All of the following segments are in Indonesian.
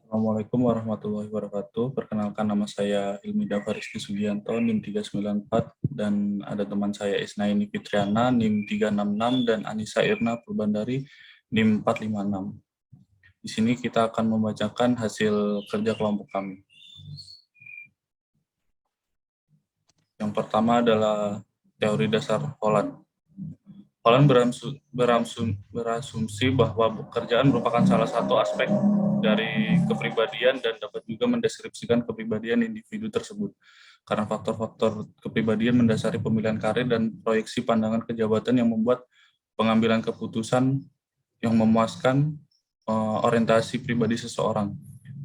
Assalamualaikum warahmatullahi wabarakatuh. Perkenalkan, nama saya Ilmi Dafaristi Sugianto, NIM 394, dan ada teman saya Isnaini Fitriana, NIM 366, dan Anissa Irna Purbandari, NIM 456. Di sini kita akan membacakan hasil kerja kelompok kami. Yang pertama adalah teori dasar Holland. Holland berasumsi bahwa pekerjaan merupakan salah satu aspek dari kepribadian dan dapat juga mendeskripsikan kepribadian individu tersebut. Karena faktor-faktor kepribadian mendasari pemilihan karir dan proyeksi pandangan kejabatan yang membuat pengambilan keputusan yang memuaskan orientasi pribadi seseorang.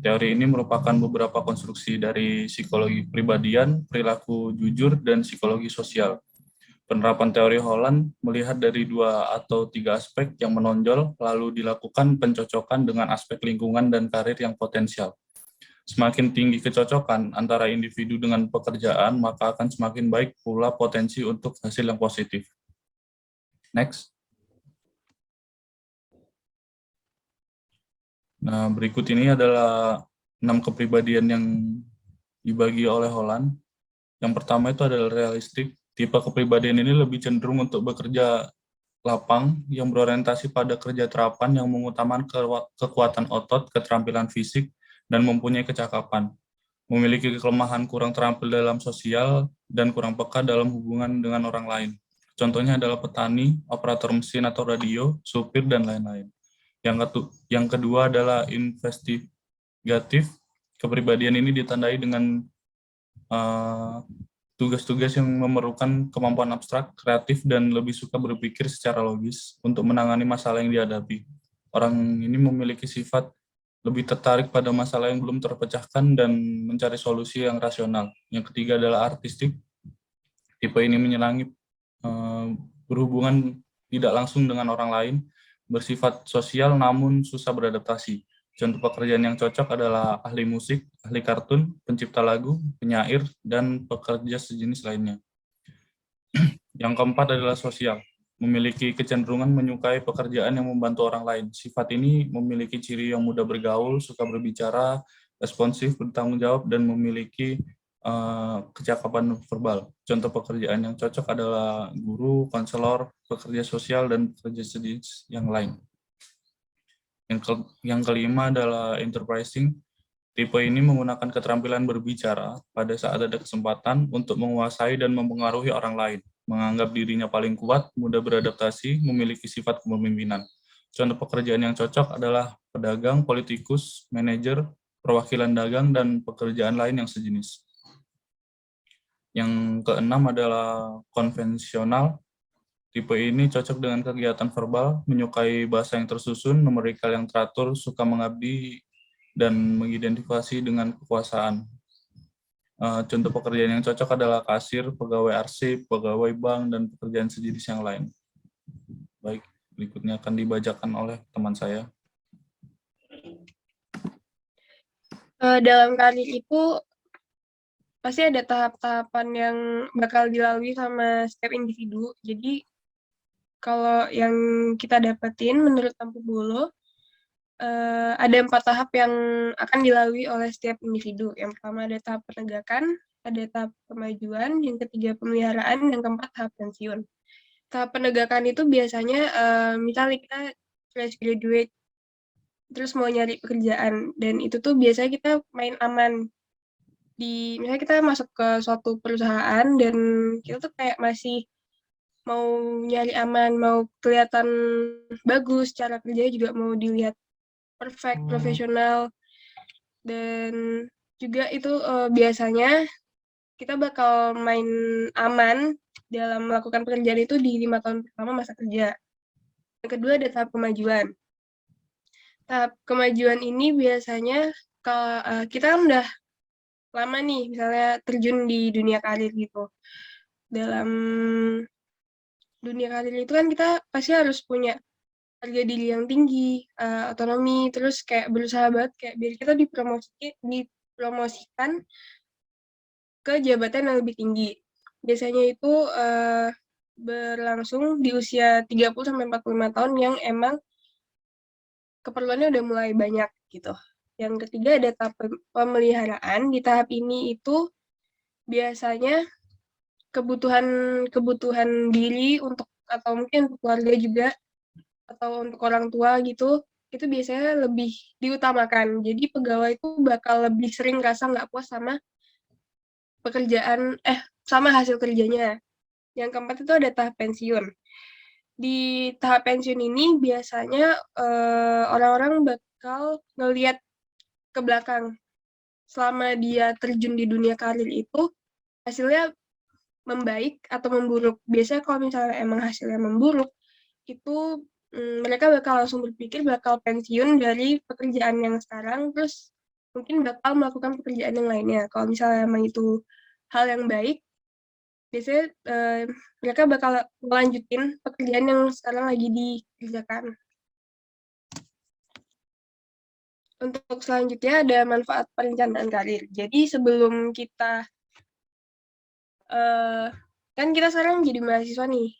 Teori ini merupakan beberapa konstruksi dari psikologi kepribadian, perilaku jujur, dan psikologi sosial. Penerapan teori Holland melihat dari 2 atau 3 aspek yang menonjol, lalu dilakukan pencocokan dengan aspek lingkungan dan karir yang potensial. Semakin tinggi kecocokan antara individu dengan pekerjaan, maka akan semakin baik pula potensi untuk hasil yang positif. Next. Nah, berikut ini adalah 6 kepribadian yang dibagi oleh Holland. Yang pertama itu adalah realistik. Tipe kepribadian ini lebih cenderung untuk bekerja lapang yang berorientasi pada kerja terapan yang mengutamakan kekuatan otot, keterampilan fisik, dan mempunyai kecakapan. Memiliki kelemahan kurang terampil dalam sosial dan kurang peka dalam hubungan dengan orang lain. Contohnya adalah petani, operator mesin atau radio, supir, dan lain-lain. Yang kedua adalah investigatif. Kepribadian ini ditandai dengan tugas-tugas yang memerlukan kemampuan abstrak, kreatif, dan lebih suka berpikir secara logis untuk menangani masalah yang dihadapi. Orang ini memiliki sifat lebih tertarik pada masalah yang belum terpecahkan dan mencari solusi yang rasional. Yang ketiga adalah artistik. Tipe ini menyenangi berhubungan tidak langsung dengan orang lain, bersifat sosial namun susah beradaptasi. Contoh pekerjaan yang cocok adalah ahli musik, ahli kartun, pencipta lagu, penyair, dan pekerja sejenis lainnya. Yang keempat adalah sosial, memiliki kecenderungan menyukai pekerjaan yang membantu orang lain. Sifat ini memiliki ciri yang mudah bergaul, suka berbicara, responsif, bertanggung jawab, dan memiliki kecakapan verbal. Contoh pekerjaan yang cocok adalah guru, konselor, pekerja sosial, dan pekerja sejenis yang lain. Yang kelima adalah enterprising. Tipe ini menggunakan keterampilan berbicara pada saat ada kesempatan untuk menguasai dan mempengaruhi orang lain, menganggap dirinya paling kuat, mudah beradaptasi, memiliki sifat kepemimpinan. Contoh pekerjaan yang cocok adalah pedagang, politikus, manajer, perwakilan dagang, dan pekerjaan lain yang sejenis. Yang keenam adalah konvensional. Tipe ini cocok dengan kegiatan verbal, menyukai bahasa yang tersusun, numerikal yang teratur, suka mengabdi, dan mengidentifikasi dengan kekuasaan. Contoh pekerjaan yang cocok adalah kasir, pegawai arsip, pegawai bank, dan pekerjaan sejenis yang lain. Baik, berikutnya akan dibacakan oleh teman saya. Dalam karir itu pasti ada tahap-tahapan yang bakal dilalui sama setiap individu. Jadi kalau yang kita dapetin menurut Tampu Bolo, ada 4 tahap yang akan dilalui oleh setiap individu. Yang pertama ada tahap penegakan, ada tahap kemajuan, yang ketiga pemeliharaan, yang keempat tahap pensiun. Tahap penegakan itu biasanya misalnya kita fresh graduate, terus mau nyari pekerjaan, dan itu tuh biasanya kita main aman. Misalnya kita masuk ke suatu perusahaan dan kita tuh kayak masih mau nyari aman, mau kelihatan bagus, cara kerjanya juga mau dilihat perfect, profesional, dan juga itu biasanya kita bakal main aman dalam melakukan pekerjaan itu di 5 tahun pertama masa kerja. Yang kedua ada tahap kemajuan. Tahap kemajuan ini biasanya kalau kita kan udah lama nih, misalnya terjun di dunia karir gitu. Dalam dunia karir itu kan kita pasti harus punya harga diri yang tinggi, otonomi, terus kayak berusaha banget kayak biar kita dipromosikan ke jabatan yang lebih tinggi. Biasanya itu berlangsung di usia 30-45 tahun yang emang keperluannya udah mulai banyak gitu. Yang ketiga ada tahap pemeliharaan. Di tahap ini itu biasanya kebutuhan diri untuk atau mungkin untuk keluarga juga atau untuk orang tua gitu, itu biasanya lebih diutamakan. Jadi pegawai itu bakal lebih sering rasa nggak puas sama sama hasil kerjanya. Yang keempat itu ada tahap pensiun. Di tahap pensiun ini biasanya orang-orang bakal ngelihat ke belakang. Selama dia terjun di dunia karir itu, hasilnya membaik atau memburuk. Biasanya kalau misalnya emang hasilnya memburuk, itu mereka bakal langsung berpikir bakal pensiun dari pekerjaan yang sekarang, terus mungkin bakal melakukan pekerjaan yang lainnya. Kalau misalnya emang itu hal yang baik, biasanya mereka bakal melanjutin pekerjaan yang sekarang lagi dikerjakan. Untuk selanjutnya ada manfaat perencanaan karir. Jadi sebelum kita kan kita sekarang jadi mahasiswa nih.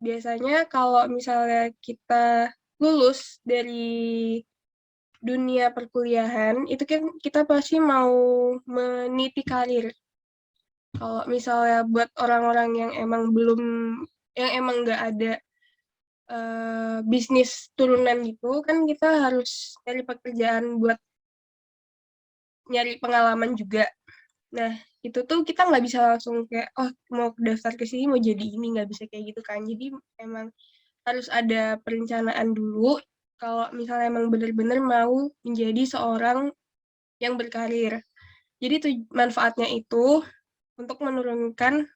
Biasanya kalau misalnya kita lulus dari dunia perkuliahan, itu kan kita pasti mau meniti karir. Kalau misalnya buat orang-orang yang emang nggak ada bisnis turunan gitu, kan kita harus cari pekerjaan buat nyari pengalaman juga. Nah, itu tuh kita nggak bisa langsung kayak, oh mau daftar ke sini mau jadi ini, nggak bisa kayak gitu kan. Jadi emang harus ada perencanaan dulu kalau misalnya emang benar-benar mau menjadi seorang yang berkarir. Jadi manfaatnya itu untuk menurunkan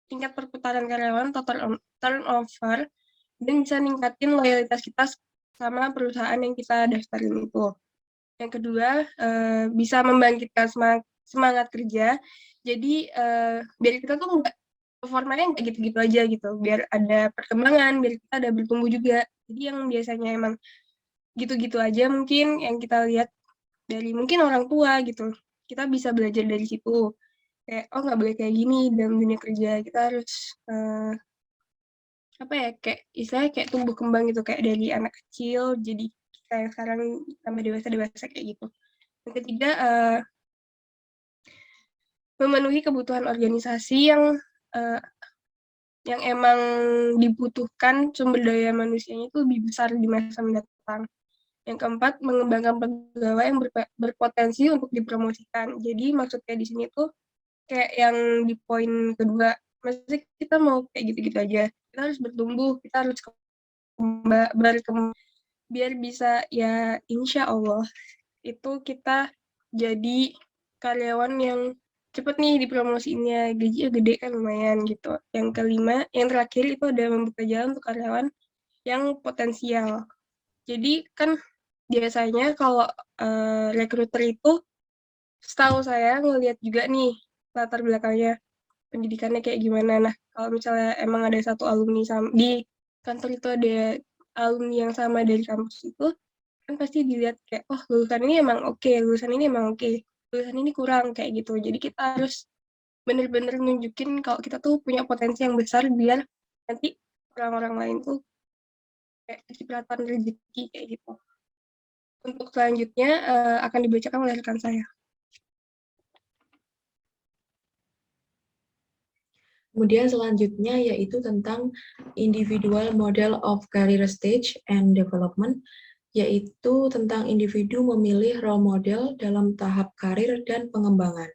tingkat perputaran karyawan, total turnover, dan bisa ningkatin loyalitas kita sama perusahaan yang kita daftarin itu. Yang kedua, bisa membangkitkan semangat kerja. Jadi biar kita tuh performanya nggak gitu-gitu aja gitu, biar ada perkembangan, biar kita ada bertumbuh juga. Jadi yang biasanya emang gitu-gitu aja mungkin yang kita lihat dari mungkin orang tua gitu, kita bisa belajar dari situ. Kayak, oh nggak boleh kayak gini dalam dunia kerja, kita harus kayak istilahnya kayak tumbuh kembang gitu, kayak dari anak kecil jadi kita yang sekarang tambah dewasa kayak gitu. Yang ketiga, memenuhi kebutuhan organisasi yang emang dibutuhkan sumber daya manusianya itu lebih besar di masa mendatang. Yang keempat, mengembangkan pegawai yang berpotensi untuk dipromosikan. Jadi maksudnya di sini tuh kayak yang di poin kedua, maksudnya kita mau kayak gitu-gitu aja. Kita harus bertumbuh, kita harus berkembang biar bisa ya insya Allah itu kita jadi karyawan yang cepet nih dipromosiinnya, gajinya gede kan lumayan gitu. Yang kelima, yang terakhir itu ada membuka jalan untuk karyawan yang potensial. Jadi kan biasanya kalau rekruter itu setahu saya ngelihat juga nih latar belakangnya pendidikannya kayak gimana. Nah, kalau misalnya emang ada satu alumni di kantor itu ada alumni yang sama dari kampus itu, kan pasti dilihat kayak, oh lulusan ini emang oke, lulusan ini emang oke, lulusan ini kurang, kayak gitu. Jadi kita harus bener-bener nunjukin kalau kita tuh punya potensi yang besar biar nanti orang-orang lain tuh kayak kecipratan rezeki kayak gitu. Untuk selanjutnya akan dibacakan oleh rekan saya. Kemudian selanjutnya yaitu tentang individual model of career stage and development, yaitu tentang individu memilih role model dalam tahap karir dan pengembangan.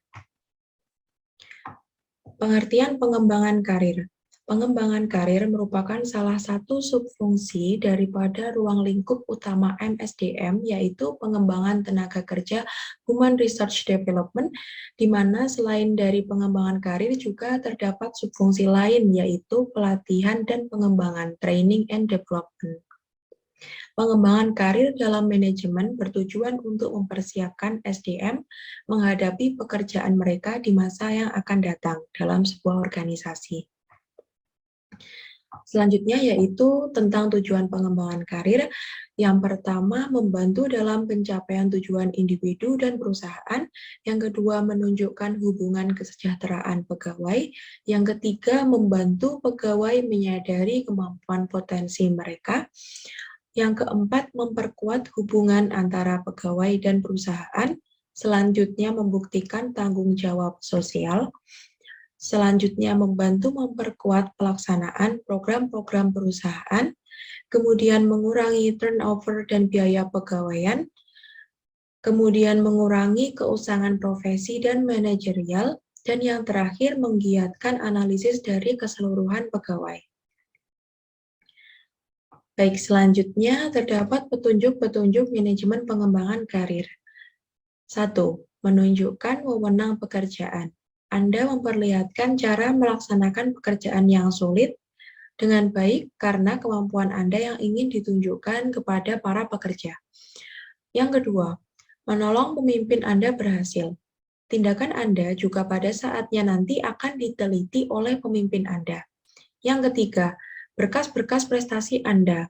Pengertian pengembangan karir. Pengembangan karir merupakan salah satu subfungsi daripada ruang lingkup utama MSDM, yaitu pengembangan tenaga kerja Human Research Development, di mana selain dari pengembangan karir juga terdapat subfungsi lain, yaitu pelatihan dan pengembangan training and development. Pengembangan karir dalam manajemen bertujuan untuk mempersiapkan SDM menghadapi pekerjaan mereka di masa yang akan datang dalam sebuah organisasi. Selanjutnya yaitu tentang tujuan pengembangan karir. Yang pertama, membantu dalam pencapaian tujuan individu dan perusahaan. Yang kedua, menunjukkan hubungan kesejahteraan pegawai. Yang ketiga, membantu pegawai menyadari kemampuan potensi mereka. Yang keempat, memperkuat hubungan antara pegawai dan perusahaan. Selanjutnya, membuktikan tanggung jawab sosial. Selanjutnya, membantu memperkuat pelaksanaan program-program perusahaan. Kemudian, mengurangi turnover dan biaya pegawaian. Kemudian, mengurangi keusangan profesi dan manajerial. Dan yang terakhir, menggiatkan analisis dari keseluruhan pegawai. Baik, selanjutnya terdapat petunjuk-petunjuk manajemen pengembangan karir. 1. Menunjukkan wewenang pekerjaan. Anda memperlihatkan cara melaksanakan pekerjaan yang sulit dengan baik karena kemampuan Anda yang ingin ditunjukkan kepada para pekerja. Yang kedua, menolong pemimpin Anda berhasil. Tindakan Anda juga pada saatnya nanti akan diteliti oleh pemimpin Anda. Yang ketiga, berkas-berkas prestasi Anda.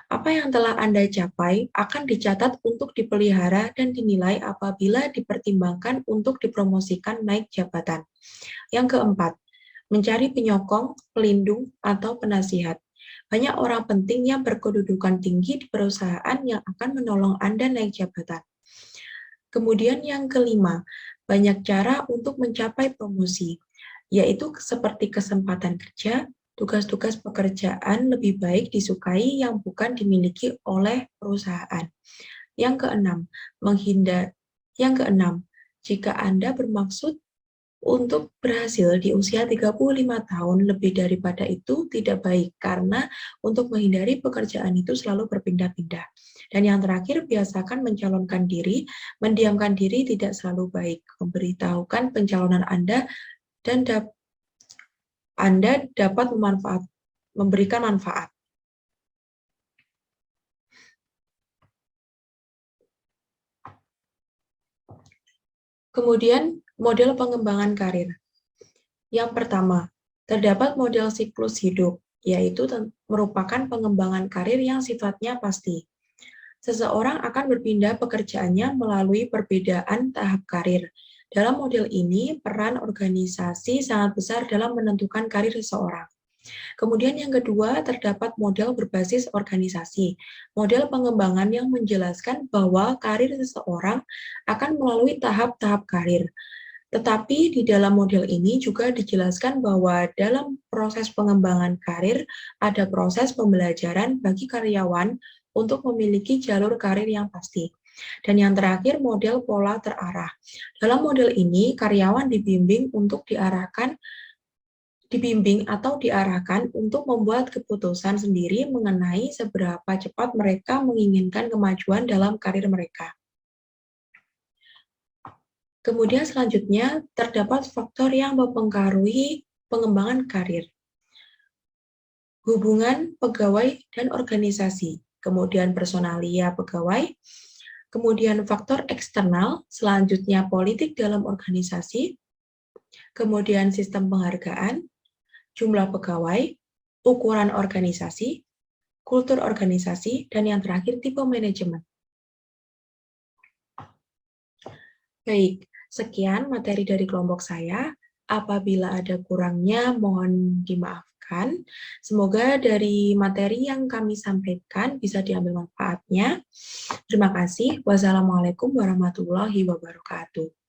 Apa yang telah Anda capai akan dicatat untuk dipelihara dan dinilai apabila dipertimbangkan untuk dipromosikan naik jabatan. Yang keempat, mencari penyokong, pelindung, atau penasihat. Banyak orang penting yang berkedudukan tinggi di perusahaan yang akan menolong Anda naik jabatan. Kemudian yang kelima, banyak cara untuk mencapai promosi, yaitu seperti kesempatan kerja, tugas-tugas pekerjaan lebih baik disukai yang bukan dimiliki oleh perusahaan. Yang keenam, jika Anda bermaksud untuk berhasil di usia 35 tahun lebih daripada itu tidak baik karena untuk menghindari pekerjaan itu selalu berpindah-pindah. Dan yang terakhir, biasakan mencalonkan diri, mendiamkan diri tidak selalu baik. Memberitahukan pencalonan Anda dan Anda dapat memberikan manfaat. Kemudian, model pengembangan karir. Yang pertama, terdapat model siklus hidup, yaitu merupakan pengembangan karir yang sifatnya pasti. Seseorang akan berpindah pekerjaannya melalui perbedaan tahap karir. Dalam model ini, peran organisasi sangat besar dalam menentukan karir seseorang. Kemudian yang kedua, terdapat model berbasis organisasi. Model pengembangan yang menjelaskan bahwa karir seseorang akan melalui tahap-tahap karir. Tetapi di dalam model ini juga dijelaskan bahwa dalam proses pengembangan karir ada proses pembelajaran bagi karyawan untuk memiliki jalur karir yang pasti. Dan yang terakhir, model pola terarah. Dalam model ini, karyawan dibimbing diarahkan untuk membuat keputusan sendiri mengenai seberapa cepat mereka menginginkan kemajuan dalam karir mereka. Kemudian selanjutnya, terdapat faktor yang mempengaruhi pengembangan karir. Hubungan pegawai dan organisasi, kemudian personalia pegawai, kemudian faktor eksternal, selanjutnya politik dalam organisasi, kemudian sistem penghargaan, jumlah pegawai, ukuran organisasi, kultur organisasi, dan yang terakhir tipe manajemen. Baik, sekian materi dari kelompok saya. Apabila ada kurangnya, mohon dimaafkan. Semoga dari materi yang kami sampaikan bisa diambil manfaatnya. Terima kasih. Wassalamualaikum warahmatullahi wabarakatuh.